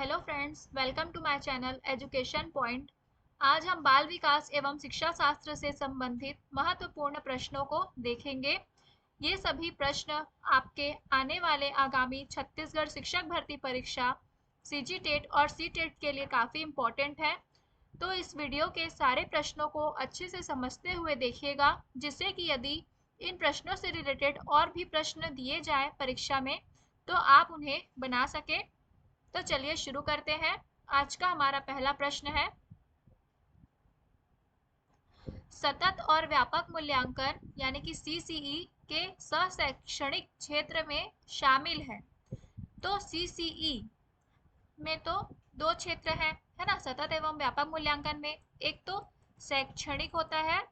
Hello friends, welcome to my channel education point. आज हम बाल विकास एवं शिक्षा शास्त्र से संबंधित महत्वपूर्ण प्रश्नों को देखेंगे। ये सभी प्रश्न आपके आने वाले आगामी छत्तीसगढ़ शिक्षक भर्ती परीक्षा सीजीटेट और सीटेट के लिए काफ़ी इम्पोर्टेंट है। तो इस वीडियो के सारे प्रश्नों को अच्छे से समझते हुए देखिएगा, जिससे कि यदि इन प्रश्नों से रिलेटेड और भी प्रश्न दिए जाए परीक्षा में तो आप उन्हें बना सकें। तो चलिए शुरू करते हैं। आज का हमारा पहला प्रश्न है, सतत और व्यापक मूल्यांकन यानी कि सीसीई के शैक्षणिक क्षेत्र में शामिल है। तो सीसीई में तो दो क्षेत्र है ना, सतत एवं व्यापक मूल्यांकन में। एक तो शैक्षणिक होता है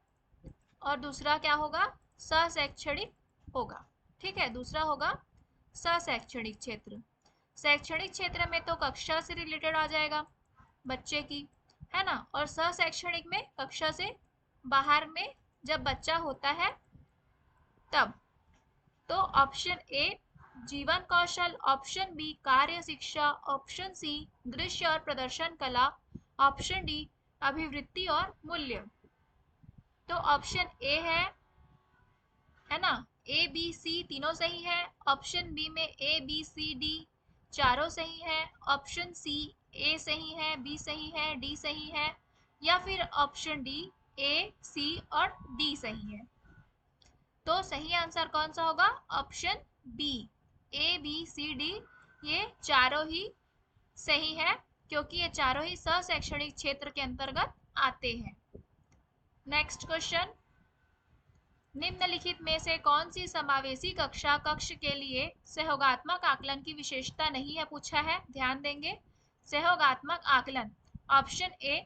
और दूसरा क्या होगा, शैक्षणिक होगा। ठीक है, दूसरा होगा शैक्षणिक क्षेत्र। शैक्षणिक क्षेत्र में तो कक्षा से रिलेटेड आ जाएगा बच्चे की, है ना, और शैक्षणिक में कक्षा से बाहर में जब बच्चा होता है तब। तो ऑप्शन ए जीवन कौशल, ऑप्शन बी कार्य शिक्षा, ऑप्शन सी दृश्य और प्रदर्शन कला, ऑप्शन डी अभिवृत्ति और मूल्य। तो ऑप्शन ए है ना, ए बी सी तीनों सही है। ऑप्शन बी में ए बी सी डी चारों सही है। ऑप्शन सी ए सही है, बी सही है, डी सही है, या फिर ऑप्शन डी ए सी और डी सही है। तो सही आंसर कौन सा होगा, option B, A B C D ये चारों ही सही है, क्योंकि ये चारों ही शैक्षणिक क्षेत्र के अंतर्गत आते हैं। नेक्स्ट क्वेश्चन, निम्नलिखित में से कौन सी समावेशी कक्षा कक्ष के लिए सहयोगात्मक आकलन की विशेषता नहीं है, पूछा है, ध्यान देंगे। सहयोगात्मक आकलन, ऑप्शन ए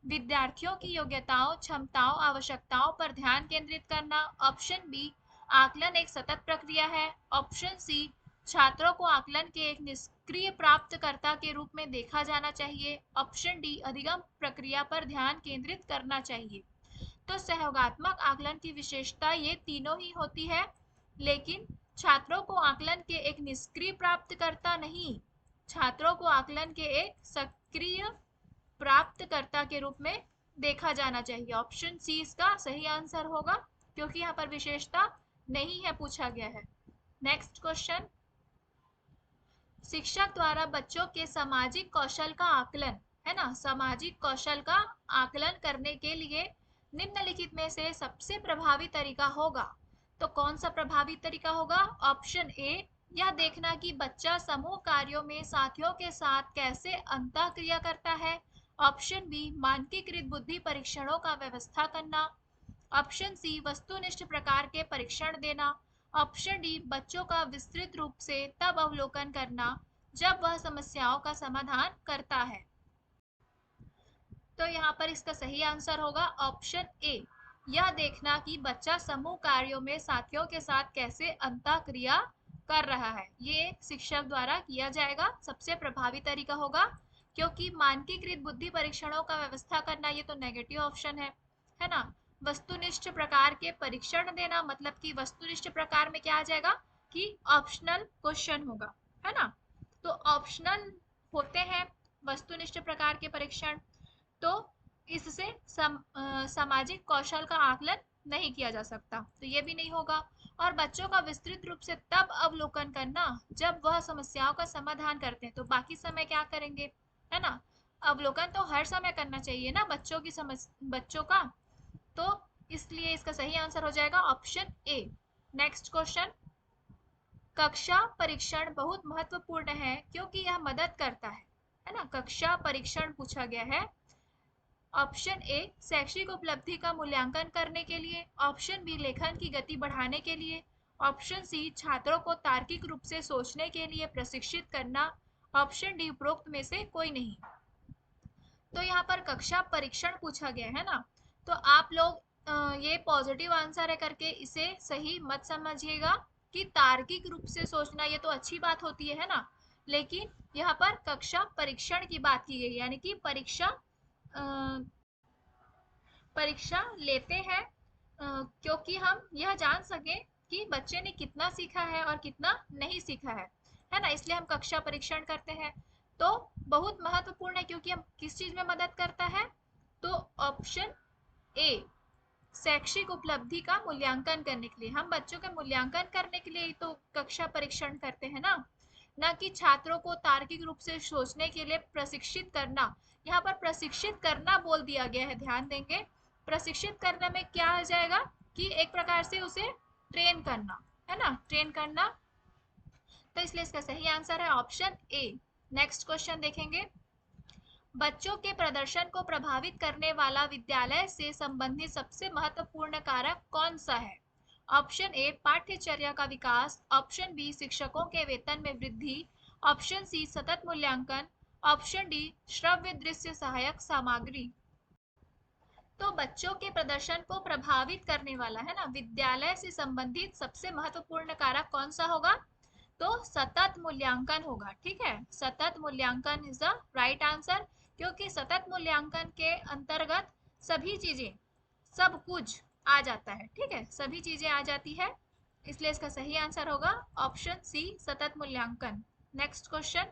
विद्यार्थियों की योग्यताओं, क्षमताओं, आवश्यकताओं पर ध्यान केंद्रित करना। ऑप्शन बी आकलन एक सतत प्रक्रिया है। ऑप्शन सी छात्रों को आकलन के एक निष्क्रिय प्राप्तकर्ता के रूप में देखा जाना चाहिए। ऑप्शन डी अधिगम प्रक्रिया पर ध्यान केंद्रित करना चाहिए। तो सहयोगात्मक आकलन की विशेषता ये तीनों ही होती है, लेकिन छात्रों को आकलन के एक निष्क्रिय प्राप्तकर्ता नहीं, छात्रों को आकलन के एक सक्रिय प्राप्तकर्ता के रूप में देखा जाना चाहिए। ऑप्शन सी इसका सही आंसर होगा, क्योंकि यहाँ पर विशेषता नहीं है, पूछा गया है। नेक्स्ट क्वेश्चन, शिक्षक द्वारा बच्चों के सामाजिक कौशल का आकलन, है ना, सामाजिक कौशल का आकलन करने के लिए निम्नलिखित में से सबसे प्रभावी तरीका होगा। तो कौन सा प्रभावी तरीका होगा, ऑप्शन ए यह देखना कि बच्चा समूह कार्यों में साथियों के साथ कैसे अंतःक्रिया करता है। ऑप्शन बी मानकीकृत बुद्धि परीक्षणों का व्यवस्था करना। ऑप्शन सी वस्तुनिष्ठ प्रकार के परीक्षण देना। ऑप्शन डी बच्चों का विस्तृत रूप से तब अवलोकन करना जब वह समस्याओं का समाधान करता है। तो यहाँ पर इसका सही आंसर होगा ऑप्शन ए, यह देखना कि बच्चा समूह कार्यों में साथियों के साथ कैसे अंतःक्रिया कर रहा है, ये शिक्षक द्वारा किया जाएगा, सबसे प्रभावी तरीका होगा। क्योंकि मानकीकृत बुद्धि परीक्षणों का व्यवस्था करना ये तो नेगेटिव ऑप्शन है ना। वस्तुनिष्ठ प्रकार के परीक्षण देना, मतलब कि वस्तुनिष्ठ प्रकार में क्या आ जाएगा कि ऑप्शनल क्वेश्चन होगा, है ना। तो ऑप्शनल होते हैं वस्तुनिष्ठ प्रकार के परीक्षण, तो इससे सामाजिक कौशल का आकलन नहीं किया जा सकता, तो ये भी नहीं होगा। और बच्चों का विस्तृत रूप से तब अवलोकन करना जब वह समस्याओं का समाधान करते हैं, तो बाकी समय क्या करेंगे, है ना। अवलोकन तो हर समय करना चाहिए ना बच्चों का, तो इसलिए इसका सही आंसर हो जाएगा ऑप्शन ए। नेक्स्ट क्वेश्चन, कक्षा परीक्षण बहुत महत्वपूर्ण है क्योंकि यह मदद करता है ना, कक्षा परीक्षण पूछा गया है। ऑप्शन ए शैक्षिक उपलब्धि का मूल्यांकन करने के लिए। ऑप्शन बी लेखन की गति बढ़ाने के लिए। ऑप्शन सी छात्रों को तार्किक रूप से सोचने के लिए प्रशिक्षित करना। ऑप्शन डी उपरोक्त में से कोई नहीं। तो यहाँ पर कक्षा परीक्षण पूछा गया है ना, तो आप लोग ये पॉजिटिव आंसर है करके इसे सही मत समझिएगा कि तार्किक रूप से सोचना ये तो अच्छी बात होती है ना, लेकिन यहाँ पर कक्षा परीक्षण की बात की गई, यानी कि परीक्षा लेते हैं क्योंकि हम यह जान सकें कि बच्चे ने कितना सीखा है और कितना नहीं सीखा है ना, इसलिए हम कक्षा परीक्षण करते हैं। तो बहुत महत्वपूर्ण है क्योंकि हम किस चीज में मदद करता है, तो ऑप्शन ए शैक्षिक उपलब्धि का मूल्यांकन करने के लिए। हम बच्चों के मूल्यांकन करने के लिए तो कक्षा परीक्षण करते हैं ना, ना कि छात्रों को तार्किक रूप से सोचने के लिए प्रशिक्षित करना। यहाँ पर प्रशिक्षित करना बोल दिया गया है, ध्यान देंगे। प्रशिक्षित करने में क्या आ जाएगा कि एक प्रकार से उसे ट्रेन करना, है ना, ट्रेन करना। तो इसलिए इसका सही आंसर है ऑप्शन ए। नेक्स्ट क्वेश्चन देखेंगे। बच्चों के प्रदर्शन को प्रभावित करने वाला विद्यालय से संबंधित सबसे महत्वपूर्ण कारक कौन सा है? ऑप्शन ए पाठ्यचर्या का विकास, ऑप्शन बी शिक्षकों के वेतन में वृद्धि, ऑप्शन सी सतत मूल्यांकन, ऑप्शन डी श्रव्य दृश्य सहायक सामग्री। तो बच्चों के प्रदर्शन को प्रभावित करने वाला, है ना, विद्यालय से संबंधित सबसे महत्वपूर्ण कारक कौन सा होगा? तो सतत मूल्यांकन होगा। ठीक है, सतत मूल्यांकन इज द राइट आंसर, क्योंकि सतत मूल्यांकन के अंतर्गत सभी चीजें, सब कुछ आ जाता है। ठीक है, सभी चीजें आ जाती है, इसलिए इसका सही आंसर होगा ऑप्शन सी सतत मूल्यांकन। Next question.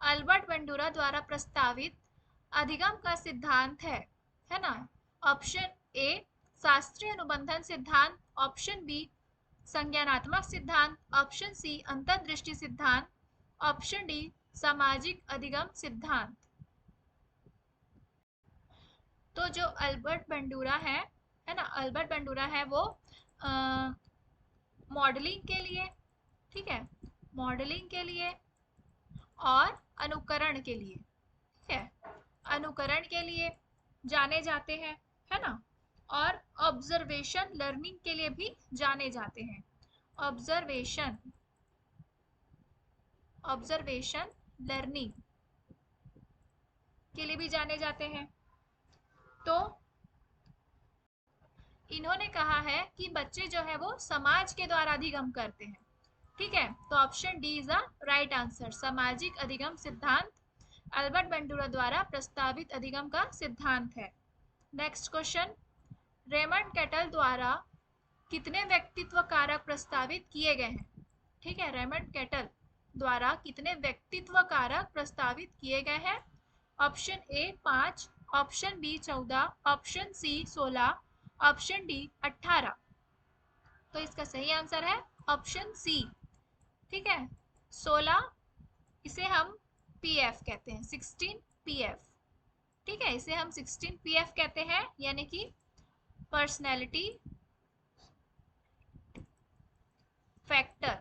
अल्बर्ट बंडूरा द्वारा प्रस्तावित अधिगम का सिद्धांत है ना? ऑप्शन ए शास्त्रीय अनुबंधन सिद्धांत, ऑप्शन बी संज्ञानात्मक सिद्धांत, ऑप्शन सी अंतर्दृष्टि सिद्धांत, ऑप्शन डी सामाजिक अधिगम सिद्धांत। तो जो अल्बर्ट बंडूरा है ना, अल्बर्ट बंडूरा है वो मॉडलिंग के लिए, ठीक है, मॉडलिंग के लिए और अनुकरण के लिए, ठीक है, अनुकरण के लिए जाने जाते हैं, है ना, और ऑब्जर्वेशन लर्निंग के लिए भी जाने जाते हैं। ऑब्जर्वेशन लर्निंग के लिए भी जाने जाते हैं। तो इन्होंने कहा है कि बच्चे जो है वो समाज के द्वारा अधिगम करते हैं। ठीक है, तो option D is the right answer, सामाजिक अधिगम सिद्धांत अल्बर्ट बंडूरा द्वारा प्रस्तावित अधिगम का सिद्धांत है। Next question. रेमंड केटल द्वारा कितने व्यक्तित्व कारक प्रस्तावित किए गए हैं? ठीक है, रेमंड केटल द्वारा कितने व्यक्तित्व कारक प्रस्तावित किए गए हैं? Option A 5, option B 14, option C 16, option D 18। तो इसका सही आंसर है ऑप्शन सी। ठीक है, 16 इसे हम पीएफ कहते हैं, 16 पीएफ। ठीक है, इसे हम 16 पीएफ कहते हैं, यानी कि पर्सनैलिटी फैक्टर।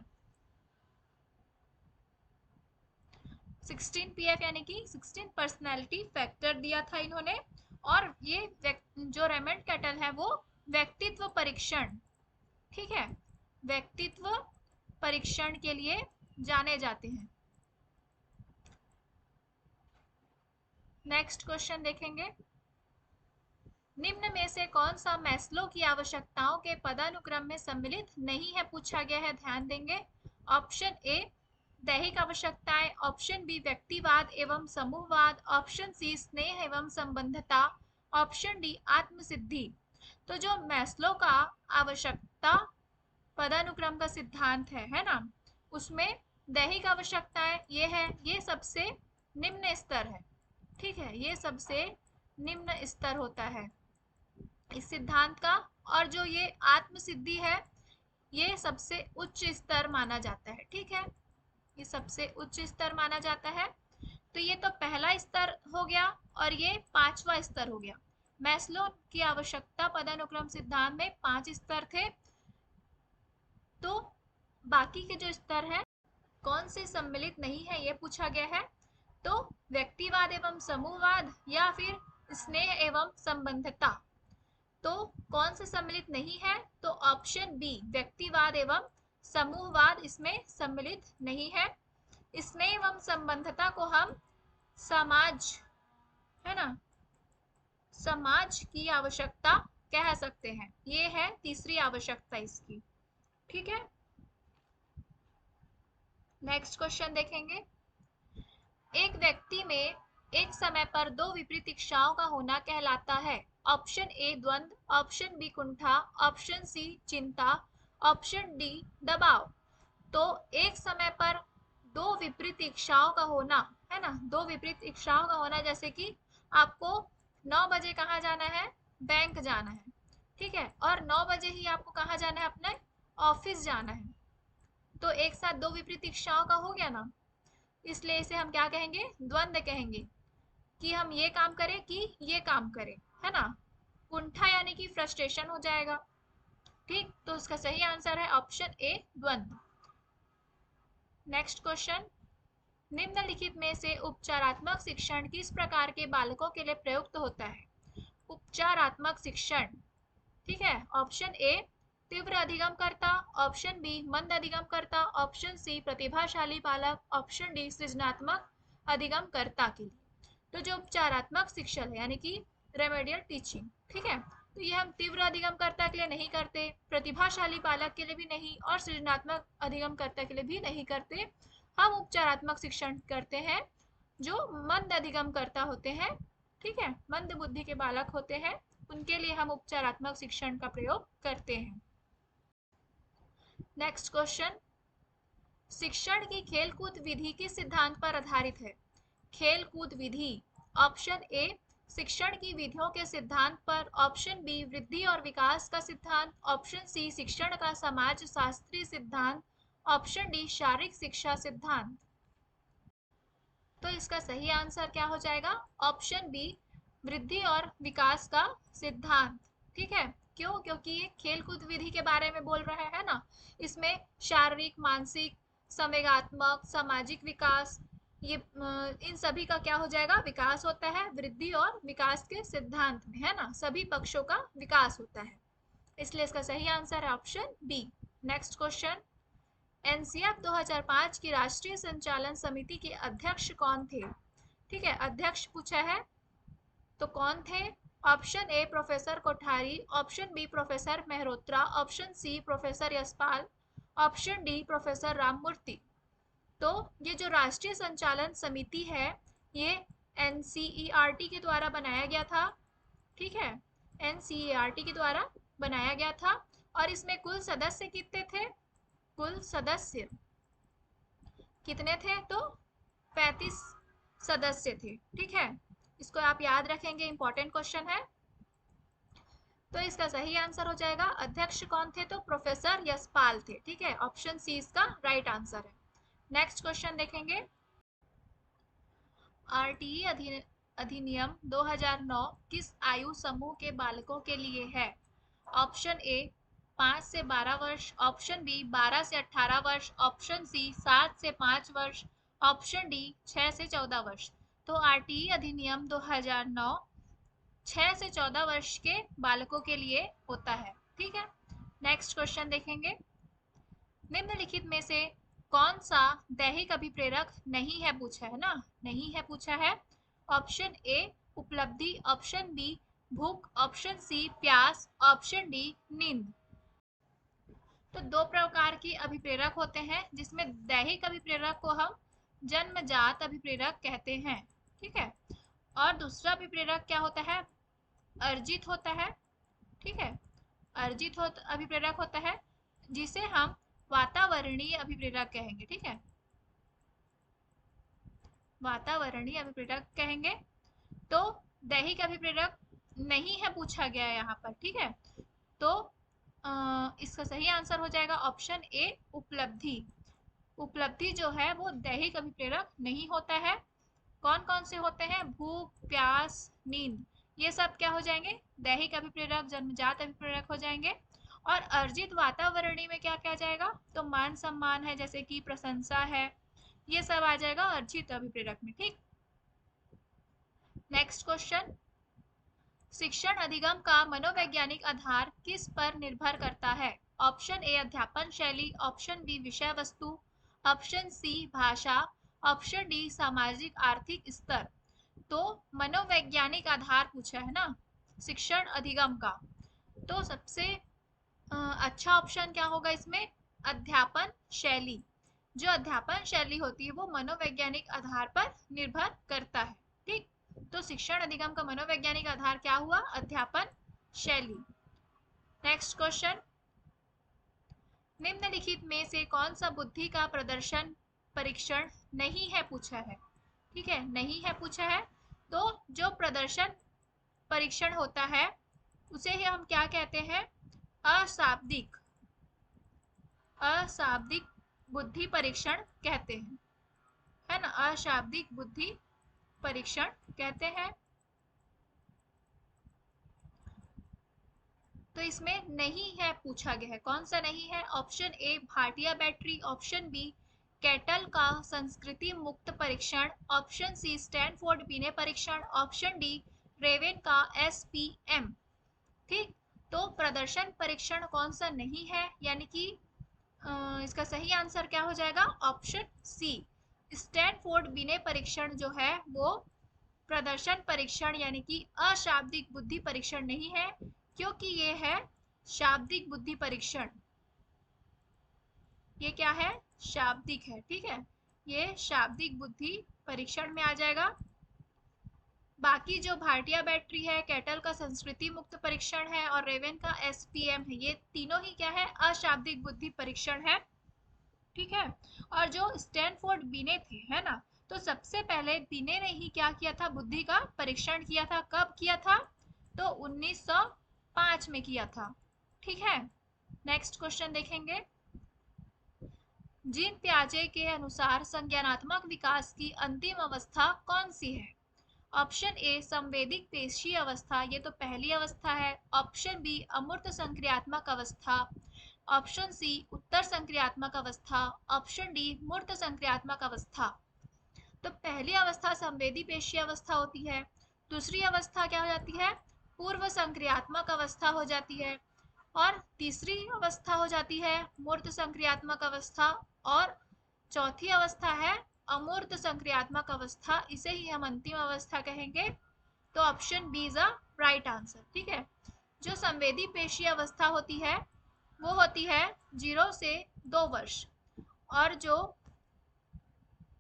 16 पीएफ यानी कि 16 पर्सनैलिटी फैक्टर दिया था इन्होंने। और ये जो रेमंड केटल है वो व्यक्तित्व परीक्षण, ठीक है, व्यक्तित्व परीक्षण के लिए जाने जाते हैं। नेक्स्ट क्वेश्चन देखेंगे। निम्न में से कौन सा मैस्लो की आवश्यकताओं के पदानुक्रम में सम्मिलित नहीं है, पूछा गया है, ध्यान देंगे। ऑप्शन ए दैहिक आवश्यकताएं, ऑप्शन बी व्यक्तिवाद एवं समूहवाद, ऑप्शन सी स्नेह एवं संबंधता, ऑप्शन डी आत्मसिद्धि। तो जो मैस्लो का आवश्यकता पदानुक्रम का सिद्धांत है ना, उसमें दैहिक आवश्यकताएं ये है, ये सबसे निम्न स्तर है। ठीक है, ये सबसे निम्न स्तर होता है इस सिद्धांत का। और जो ये आत्मसिद्धि है ये सबसे उच्च स्तर माना जाता है। ठीक है, ये सबसे उच्च स्तर माना जाता है। तो ये तो पहला स्तर हो गया और ये 5वां स्तर हो गया। मैस्लो की आवश्यकता पदानुक्रम सिद्धांत में 5 स्तर थे। तो बाकी के जो स्तर हैं कौन से सम्मिलित नहीं है ये पूछा गया है। तो व्यक्तिवाद एवं समूहवाद या फिर स्नेह एवं संबंधता। तो कौन से सम्मिलित नहीं है? तो ऑप्शन बी व्यक्तिवाद एवं समूहवाद इसमें सम्मिलित नहीं है। स्नेह एवं संबंधता को हम समाज, है ना, समाज की आवश्यकता कह सकते हैं। ये है तीसरी आवश्यकता इसकी। ठीक है, नेक्स्ट क्वेश्चन देखेंगे। एक व्यक्ति में एक समय पर दो विपरीत इच्छाओं का होना कहलाता है। ऑप्शन ए द्वंद्व, ऑप्शन बी कुंठा, ऑप्शन सी चिंता, ऑप्शन डी दबाव। तो एक समय पर दो विपरीत इच्छाओं का होना है ना, दो विपरीत इच्छाओं का होना, जैसे कि आपको 9 बजे कहाँ जाना है, बैंक जाना है, ठीक है, और 9 बजे ही आपको कहाँ जाना है, अपने ऑफिस जाना है, तो एक साथ दो विपरीत इच्छाओं का हो गया ना, इसलिए इसे हम क्या कहेंगे, द्वंद्व कहेंगे, कि हम ये काम करें कि ये काम करें, है ना, कुंठा यानी कि फ्रस्ट्रेशन हो जाएगा। ठीक, तो इसका सही आंसर है ऑप्शन ए, द्वंद्व। नेक्स्ट क्वेश्चन, निम्नलिखित में से उपचारात्मक शिक्षण किस प्रकार के बालकों के लिए प्रयुक्त होता है। उपचारात्मक शिक्षण, ठीक है, ऑप्शन ए तीव्र अधिगमकर्ता, ऑप्शन बी मंद अधिगमकर्ता, ऑप्शन सी प्रतिभाशाली बालक, ऑप्शन डी सृजनात्मक अधिगमकर्ता के लिए। तो जो उपचारात्मक शिक्षण है यानी कि रेमेडियल टीचिंग, ठीक है, तो ये हम तीव्र अधिगमकर्ता के लिए नहीं करते, प्रतिभाशाली बालक के लिए भी नहीं, और सृजनात्मक अधिगमकर्ता के लिए भी नहीं करते। हम उपचारात्मक शिक्षण करते हैं जो मंद अधिगमकर्ता होते हैं, ठीक है, मंद बुद्धि के बालक होते हैं, उनके लिए हम उपचारात्मक शिक्षण का प्रयोग करते हैं। नेक्स्ट क्वेश्चन, शिक्षण की खेलकूद विधि किस सिद्धांत पर आधारित है। खेलकूद विधि, ऑप्शन ए शिक्षण की विधियों के सिद्धांत पर, ऑप्शन बी वृद्धि और विकास का सिद्धांत, ऑप्शन सी शिक्षण का समाज शास्त्रीय सिद्धांत, ऑप्शन डी शारीरिक शिक्षा सिद्धांत। तो इसका सही आंसर क्या हो जाएगा, ऑप्शन बी वृद्धि और विकास का सिद्धांत, ठीक है, क्यों, क्योंकि ये खेल कूद विधि के बारे में बोल रहा है ना, इसमें शारीरिक, मानसिक, संवेगात्मक, सामाजिक विकास, ये इन सभी का क्या हो जाएगा, विकास होता है, वृद्धि और विकास के सिद्धांत में, है ना, सभी पक्षों का विकास होता है, इसलिए इसका सही आंसर है option B. Next question, NCF 2005 की राष्ट्रीय संचालन समिति के अध्यक्ष कौन थे। ठीक है, अध्यक्ष पूछा है तो कौन थे। Option A professor Kothari, option B professor Mehrotra, option C professor Yashpal, option D professor Ramamurti. तो ये जो राष्ट्रीय संचालन समिति है ये एनसीईआरटी के द्वारा बनाया गया था, ठीक है, एनसीईआरटी के द्वारा बनाया गया था, और इसमें कुल सदस्य कितने थे, कुल सदस्य कितने थे, तो 35 सदस्य थे, ठीक है, इसको आप याद रखेंगे, इंपॉर्टेंट क्वेश्चन है। तो इसका सही आंसर हो जाएगा, अध्यक्ष कौन थे, तो प्रोफेसर यशपाल थे, ठीक है, ऑप्शन सी इसका राइट आंसर है। नेक्स्ट क्वेश्चन देखेंगे, आरटीई अधिनियम 2009 किस आयु समूह के बालकों के लिए है। ऑप्शन ए 5 से 12 वर्ष, ऑप्शन बी 12 से 18 वर्ष, ऑप्शन सी 7 से 5 वर्ष, ऑप्शन डी 6 से 14 वर्ष। तो आरटीई अधिनियम 2009 6 से 14 वर्ष के बालकों के लिए होता है, ठीक है। नेक्स्ट क्वेश्चन देखेंगे, निम्नलिखित में से कौन सा दैहिक अभिप्रेरक नहीं है पूछा है ना, नहीं है पूछा है। ऑप्शन ए उपलब्धि, ऑप्शन बी भूख, ऑप्शन सी प्यास, ऑप्शन डी नींद। तो दो प्रकार की अभिप्रेरक होते हैं, जिसमें दैहिक अभिप्रेरक को हम जन्मजात अभिप्रेरक कहते हैं, ठीक है, और दूसरा अभिप्रेरक क्या होता है, अर्जित होता है, ठीक है, अर्जित अभिप्रेरक होता है, जिसे हम वातावरणीय अभिप्रेरक कहेंगे, ठीक है, वातावरणीय अभिप्रेरक कहेंगे। तो दैहिक अभिप्रेरक नहीं है पूछा गया यहाँ पर, ठीक है, तो इसका सही आंसर हो जाएगा ऑप्शन ए उपलब्धि। उपलब्धि जो है वो दैहिक अभिप्रेरक नहीं होता है। कौन कौन से होते हैं, भूख, प्यास, नींद, ये सब क्या हो जाएंगे, दैहिक अभिप्रेरक, जन्मजात अभिप्रेरक हो जाएंगे। और अर्जित वातावरणीय में क्या क्या जाएगा, तो मान सम्मान है, जैसे कि प्रशंसा है, ये सब आ जाएगा अर्जित अभिप्रेरक में, ठीक। नेक्स्ट क्वेश्चन, शिक्षण अधिगम का मनोवैज्ञानिक आधार किस पर निर्भर करता है। ऑप्शन ए अध्यापन शैली, ऑप्शन बी विषय वस्तु, ऑप्शन सी भाषा, ऑप्शन डी सामाजिक आर्थिक स्तर। तो मनोवैज्ञानिक आधार पूछा है ना शिक्षण अधिगम का, तो सबसे अच्छा ऑप्शन क्या होगा इसमें, अध्यापन शैली। जो अध्यापन शैली होती है वो मनोवैज्ञानिक आधार पर निर्भर करता है, ठीक। तो शिक्षण अधिगम का मनोवैज्ञानिक आधार क्या हुआ, अध्यापन शैली। नेक्स्ट क्वेश्चन, निम्नलिखित में से कौन सा बुद्धि का प्रदर्शन परीक्षण नहीं है पूछा है। ठीक है, नहीं है पूछा है। तो जो प्रदर्शन परीक्षण होता है उसे ही हम क्या कहते हैं? अशाब्दिक अशाब्दिक बुद्धि परीक्षण कहते हैं, है ना। अशाब्दिक बुद्धि परीक्षण कहते हैं। तो इसमें नहीं है पूछा गया है, कौन सा नहीं है? Option A Bhatia battery, option B cattle का संस्कृति मुक्त परीक्षण, ऑप्शन सी स्टैनफोर्ड बिने परीक्षण, ऑप्शन डी रेवेन का एसपीएम। ठीक, तो प्रदर्शन परीक्षण कौन सा नहीं है, यानी कि इसका सही आंसर क्या हो जाएगा? ऑप्शन सी स्टैनफोर्ड बिने परीक्षण जो है वो प्रदर्शन परीक्षण यानी कि अशाब्दिक बुद्धि परीक्षण नहीं है, क्योंकि ये है शाब्दिक बुद्धि परीक्षण। ये क्या है? शाब्दिक है, ठीक है, ये शाब्दिक बुद्धि परीक्षण में आ जाएगा। बाकी जो भाटिया बैटरी है, कैटल का संस्कृति मुक्त परीक्षण है और रेवेन का एसपीएम है, ये तीनों ही क्या है? अशाब्दिक बुद्धि परीक्षण है, ठीक है। और जो स्टैनफोर्ड बिने थे, है ना, तो सबसे पहले बिने ने ही क्या किया था? बुद्धि का परीक्षण किया था। कब किया था? तो 1905 में किया था, ठीक है। नेक्स्ट क्वेश्चन देखेंगे। जीन पियाजे के अनुसार संज्ञानात्मक विकास की अंतिम अवस्था कौन सी है? ऑप्शन ए संवेदिक पेशी अवस्था, ये तो पहली अवस्था है। ऑप्शन बी अमूर्त संक्रियात्मक अवस्था, ऑप्शन सी उत्तर संक्रियात्मक अवस्था, ऑप्शन डी मूर्त संक्रियात्मक अवस्था। तो पहली अवस्था संवेदी पेशी अवस्था होती है, दूसरी अवस्था क्या हो जाती है? पूर्व संक्रियात्मक अवस्था हो जाती है, और तीसरी अवस्था हो जाती है मूर्त संक्रियात्मक अवस्था, और चौथी अवस्था है अमूर्त संक्रियात्मक अवस्था, इसे ही हम अंतिम अवस्था कहेंगे। तो option B is a right answer, ठीक है। जो संवेदी पेशी अवस्था होती है वो होती है 0 से 2 वर्ष, और जो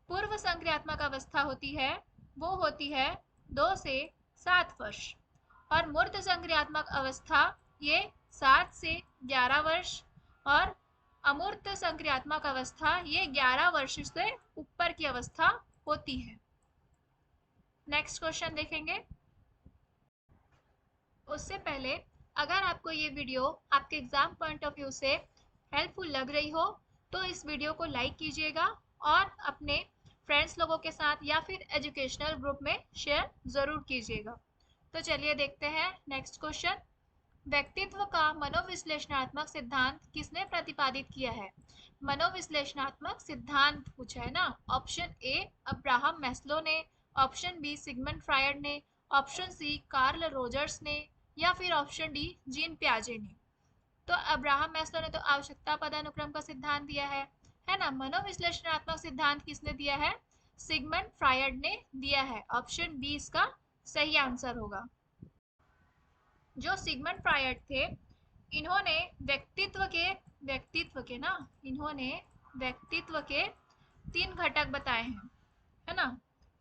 पूर्व संक्रियात्मक अवस्था होती है वो होती है 2 से 7 वर्ष, और मूर्त संक्रियात्मक अवस्था ये 7 से 11 वर्ष, और अमूर्त संक्रियात्मक अवस्था ये 11 वर्ष से ऊपर की अवस्था होती है। नेक्स्ट क्वेश्चन देखेंगे। उससे पहले अगर आपको ये वीडियो आपके एग्जाम पॉइंट ऑफ व्यू से हेल्पफुल लग रही हो तो इस वीडियो को लाइक कीजिएगा और अपने फ्रेंड्स लोगों के साथ या फिर एजुकेशनल ग्रुप में शेयर ज़रूर कीजिएगा। तो चलिए देखते हैं नेक्स्ट क्वेश्चन। व्यक्तित्व का मनोविश्लेषणात्मक सिद्धांत किसने प्रतिपादित किया है? मनोविश्लेषणात्मक सिद्धांत पूछा है ना। ऑप्शन ए अब्राहम मैस्लो ने, ऑप्शन बी सिगमंड फ्रायड ने, ऑप्शन सी कार्ल रोजर्स ने, या फिर ऑप्शन डी जीन पियाजे ने। तो अब्राहम मैस्लो ने तो आवश्यकता पदानुक्रम का सिद्धांत दिया है ना। मनोविश्लेषणात्मक सिद्धांत किसने दिया है? सिगमंड फ्रायड ने दिया है। ऑप्शन बी इसका सही आंसर होगा। जो सिगमंड फ्रायड थे इन्होंने व्यक्तित्व के 3 घटक बताए हैं, है ना।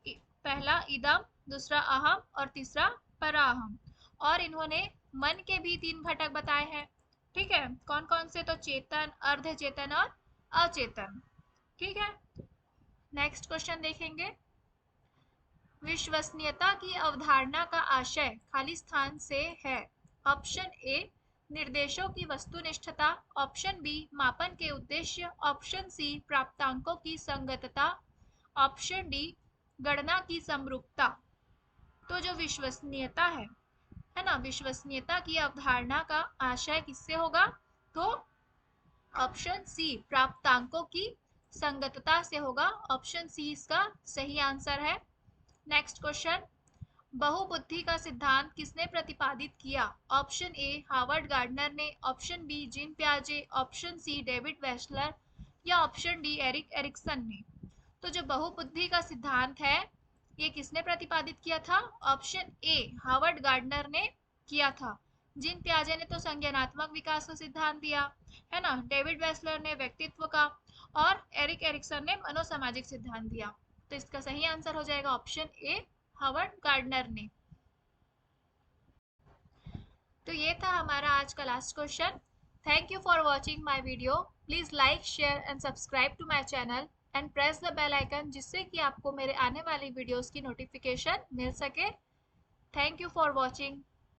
पहला इदम, दूसरा अहम और तीसरा पराअहम। और इन्होंने मन के भी 3 घटक बताए हैं, ठीक है। कौन कौन से? तो चेतन, अर्ध चेतन और अचेतन, ठीक है। नेक्स्ट क्वेश्चन देखेंगे। विश्वसनीयता की अवधारणा का आशय खाली स्थान से है। ऑप्शन ए निर्देशों की वस्तुनिष्ठता, ऑप्शन बी मापन के उद्देश्य, ऑप्शन सी प्राप्तांकों की संगतता, ऑप्शन डी गणना की समरूपता। तो जो विश्वसनीयता है ना, विश्वसनीयता की अवधारणा का आशय किससे होगा? तो ऑप्शन सी प्राप्तांकों की संगतता से होगा। ऑप्शन सी इसका सही आंसर है। Next question. बहुबुद्धि का सिद्धांत किसने प्रतिपादित किया? ऑप्शन ए हार्वर्ड गार्डनर ने, ऑप्शन बी जीन पियाजे, ऑप्शन सी डेविड वेस्लर, या ऑप्शन डी एरिक एरिक्सन ने। तो जो बहुबुद्धि का सिद्धांत है ये किसने प्रतिपादित किया था? ऑप्शन ए हार्वर्ड गार्डनर ने किया था। जीन पियाजे ने तो संज्ञानात्मक विकास का सिद्धांत दिया, है ना। डेविड वेस्लर ने व्यक्तित्व का, और एरिक एरिक्सन ने मनोसामाजिक सिद्धांत दिया। तो इसका सही आंसर हो जाएगा ऑप्शन ए हार्वर्ड गार्डनर ने। तो ये था हमारा आज का last question. Thank you for watching my video. Please like, share and subscribe to my channel. And press the bell icon, जिससे कि आपको मेरे आने वाली वीडियोस की नोटिफिकेशन मिल सके। Thank you for watching.